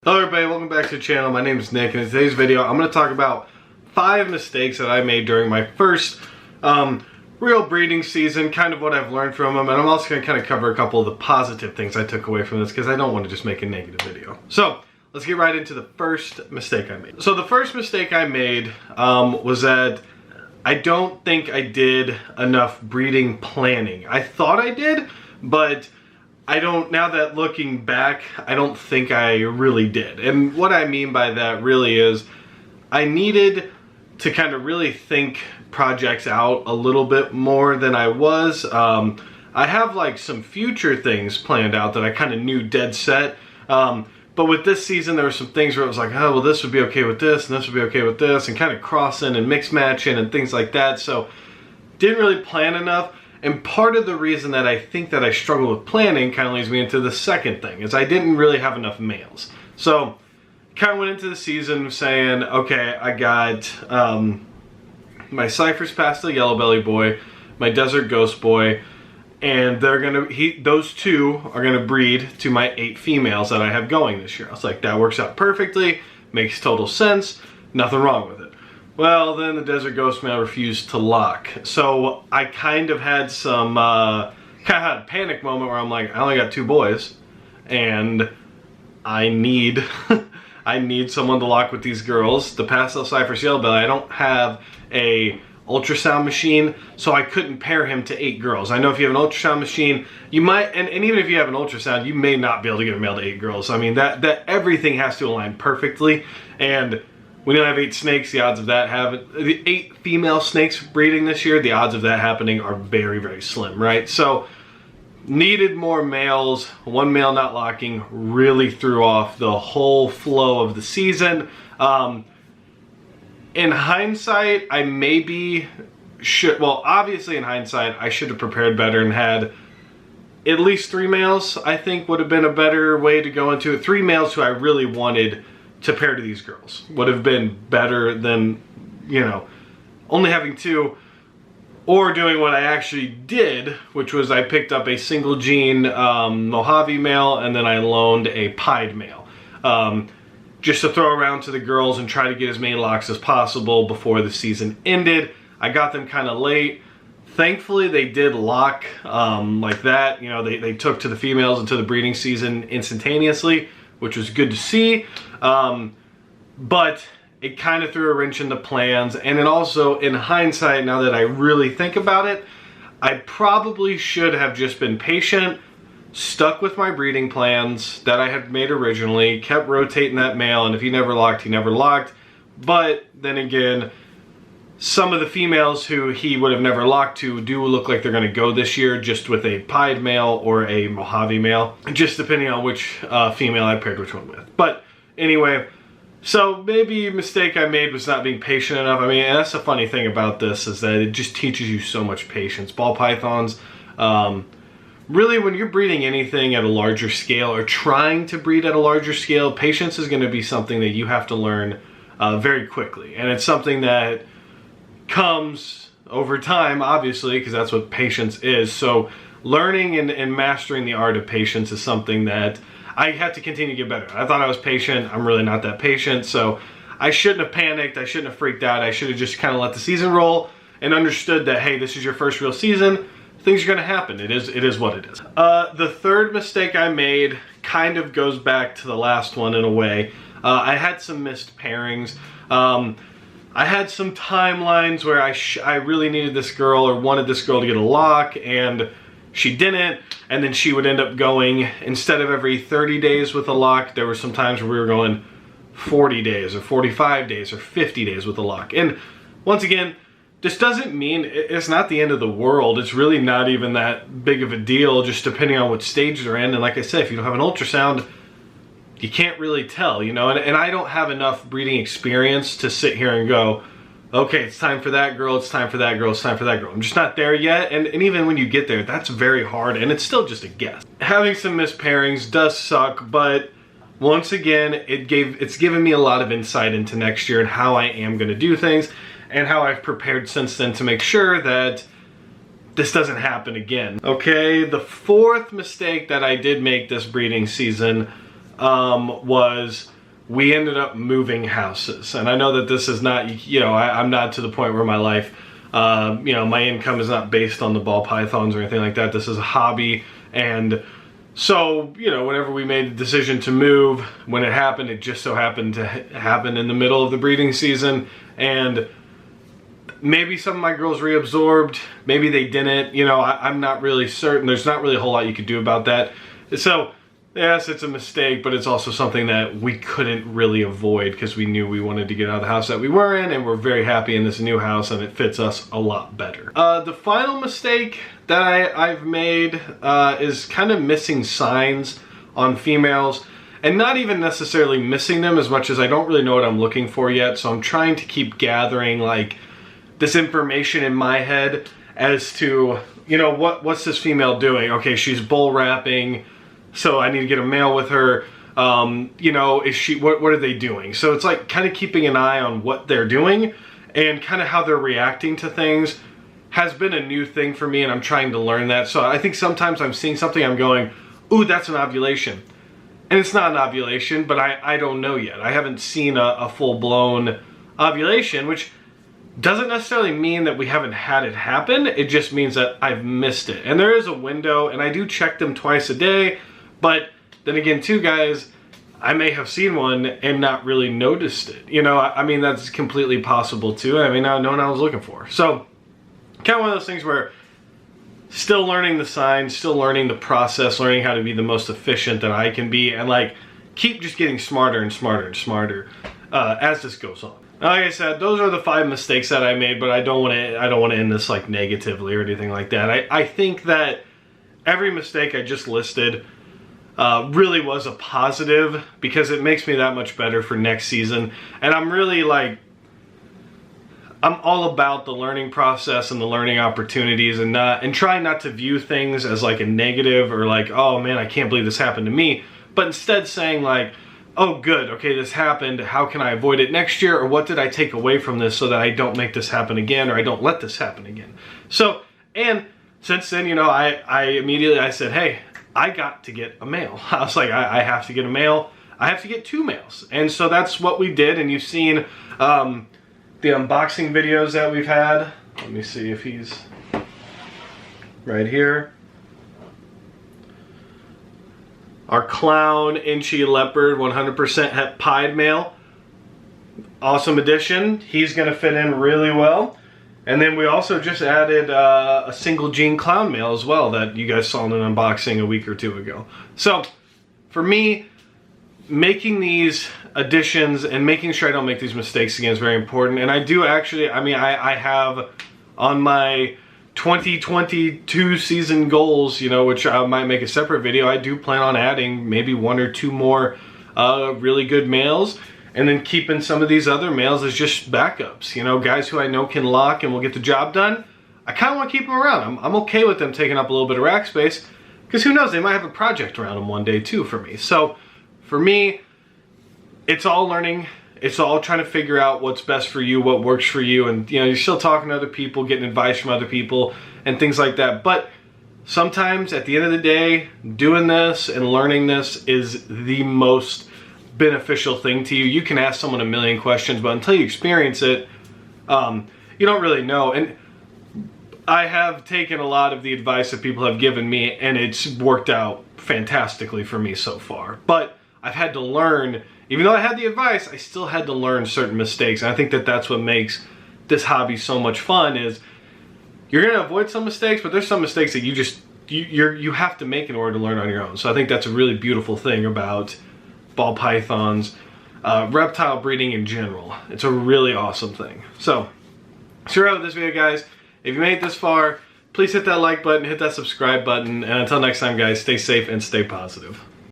Hello everybody, welcome back to the channel. My name is Nick, and in today's video I'm going to talk about 5 mistakes that I made during my first real breeding season, kind of what I've learned from them, and I'm also going to kind of cover a couple of the positive things I took away from this because I don't want to just make a negative video. So let's get right into the first mistake I made. So the first mistake I made was that I don't think I did enough breeding planning. I thought I did, but now that looking back, I don't think I really did. And what I mean by that really is I needed to kind of really think projects out a little bit more than I was. I have like some future things planned out that I kind of knew dead set. But with this season, there were some things where it was like, oh, well, this would be okay with this, and this would be okay with this, and kind of crossing and mix matching and things like that. So didn't really plan enough. And part of the reason that I think that I struggle with planning kind of leads me into the second thing, is I didn't really have enough males. So kind of went into the season saying, okay, I got my Cypress Pastel Yellow Belly boy, my Desert Ghost boy, and those two are gonna breed to my 8 females that I have going this year. I was like, that works out perfectly, makes total sense, nothing wrong with it. Well, then the Desert Ghost male refused to lock. So I kind of had some, kind of had a panic moment where I'm like, I only got 2 boys, and I need, I need someone to lock with these girls. The Pastel Cypress Yellow Belly, I don't have a ultrasound machine, so I couldn't pair him to 8 girls. I know if you have an ultrasound machine, you might, and even if you have an ultrasound, you may not be able to get a male to 8 girls. I mean, that everything has to align perfectly, and we now have 8 snakes. The odds of that the 8 female snakes breeding this year, the odds of that happening are very, very slim, right? So needed more males. 1 male not locking really threw off the whole flow of the season. In hindsight, I maybe should, well, obviously in hindsight, I should have prepared better and had at least 3 males. I think would have been a better way to go into it. 3 males who I really wanted to pair to these girls would have been better than, you know, only having 2, or doing what I actually did, which was I picked up a single gene Mojave male, and then I loaned a pied male, just to throw around to the girls and try to get as many locks as possible before the season ended. I got them kind of late. Thankfully, they did lock like that. You know, they took to the females into the breeding season instantaneously, which was good to see. But it kind of threw a wrench into plans. And then also, in hindsight, now that I really think about it, I probably should have just been patient, stuck with my breeding plans that I had made originally, kept rotating that male, and if he never locked, he never locked. But then again, some of the females who he would have never locked to do look like they're going to go this year just with a pied male or a Mojave male, just depending on which female I paired which one with. But anyway, so maybe a mistake I made was not being patient enough. I mean, and that's the funny thing about this, is that it just teaches you so much patience. Ball pythons, really when you're breeding anything at a larger scale or trying to breed at a larger scale, patience is going to be something that you have to learn very quickly. And it's something that comes over time, obviously, because that's what patience is. So learning and mastering the art of patience is something that I had to continue to get better. I thought I was patient. I'm really not that patient. So I shouldn't have panicked. I shouldn't have freaked out. I should have just kind of let the season roll and understood that, hey, this is your first real season. Things are going to happen. It is what it is. The third mistake I made kind of goes back to the last one in a way. I had some missed pairings. I had some timelines where I really needed this girl or wanted this girl to get a lock, and she didn't, and then she would end up going, instead of every 30 days with a lock, there were some times where we were going 40 days or 45 days or 50 days with a lock. And once again, this doesn't mean it's not the end of the world. It's really not even that big of a deal, just depending on what stage they're in. And like I said, if you don't have an ultrasound, you can't really tell, you know, and I don't have enough breeding experience to sit here and go, okay, it's time for that girl, it's time for that girl, it's time for that girl. I'm just not there yet, and even when you get there, that's very hard, and it's still just a guess. Having some missed pairings does suck, but once again, it's given me a lot of insight into next year and how I am going to do things, and how I've prepared since then to make sure that this doesn't happen again. Okay, the fourth mistake that I did make this breeding season was we ended up moving houses. And I know that this is not, you know, I'm not to the point where my life, you know, my income is not based on the ball pythons or anything like that. This is a hobby. And so, you know, whenever we made the decision to move, when it happened, it just so happened to happen in the middle of the breeding season. And maybe some of my girls reabsorbed, maybe they didn't, you know, I'm not really certain. There's not really a whole lot you could do about that. So, yes, it's a mistake, but it's also something that we couldn't really avoid because we knew we wanted to get out of the house that we were in, and we're very happy in this new house, and it fits us a lot better. The final mistake that I've made is kind of missing signs on females, and not even necessarily missing them as much as I don't really know what I'm looking for yet, so I'm trying to keep gathering like this information in my head as to, you know, what's this female doing? Okay, she's bull wrapping, so I need to get a male with her. You know, is she, what are they doing? So it's like kind of keeping an eye on what they're doing and kind of how they're reacting to things has been a new thing for me, and I'm trying to learn that. So I think sometimes I'm seeing something, I'm going, ooh, that's an ovulation. And it's not an ovulation, but I don't know yet. I haven't seen a full-blown ovulation, which doesn't necessarily mean that we haven't had it happen. It just means that I've missed it. And there is a window, and I do check them twice a day. But then again, too, guys, I may have seen one and not really noticed it. You know, I mean, that's completely possible, too. I mean, not knowing what I was looking for. So, kind of one of those things where still learning the signs, still learning the process, learning how to be the most efficient that I can be, and, like, keep just getting smarter and smarter and smarter as this goes on. Like I said, those are the 5 mistakes that I made, but I don't want to end this, like, negatively or anything like that. I think that every mistake I just listed really was a positive because it makes me that much better for next season. And I'm really like, I'm all about the learning process and the learning opportunities, and trying not to view things as like a negative or like, oh man, I can't believe this happened to me. But instead saying like, oh good, okay, this happened. How can I avoid it next year? Or what did I take away from this so that I don't make this happen again, or I don't let this happen again? So, and since then, you know, I immediately said, hey, I got to get a male. I was like, I have to get a male. I have to get 2 males. And so that's what we did. And you've seen the unboxing videos that we've had. Let me see if he's right here. Our clown Inchy leopard 100% het pied male. Awesome addition. He's going to fit in really well. And then we also just added a single gene clown male as well that you guys saw in an unboxing a week or 2 ago. So for me, making these additions and making sure I don't make these mistakes again is very important. And I do actually, I mean, I have on my 2022 season goals, you know, which I might make a separate video, I do plan on adding maybe 1 or 2 more really good males. And then keeping some of these other males as just backups. You know, guys who I know can lock and will get the job done. I kind of want to keep them around. I'm okay with them taking up a little bit of rack space. Because who knows, they might have a project around them one day too for me. So, for me, it's all learning. It's all trying to figure out what's best for you, what works for you. And, you know, you're still talking to other people, getting advice from other people, and things like that. But sometimes, at the end of the day, doing this and learning this is the most beneficial thing to you. You can ask someone a million questions, but until you experience it, you don't really know. And I have taken a lot of the advice that people have given me, and it's worked out fantastically for me so far. But I've had to learn, even though I had the advice, I still had to learn certain mistakes. And I think that that's what makes this hobby so much fun, is you're going to avoid some mistakes, but there's some mistakes that you have to make in order to learn on your own. So I think that's a really beautiful thing about ball pythons, reptile breeding in general. It's a really awesome thing. So, that's it with this video, guys. If you made it this far, please hit that like button, hit that subscribe button, and until next time, guys, stay safe and stay positive.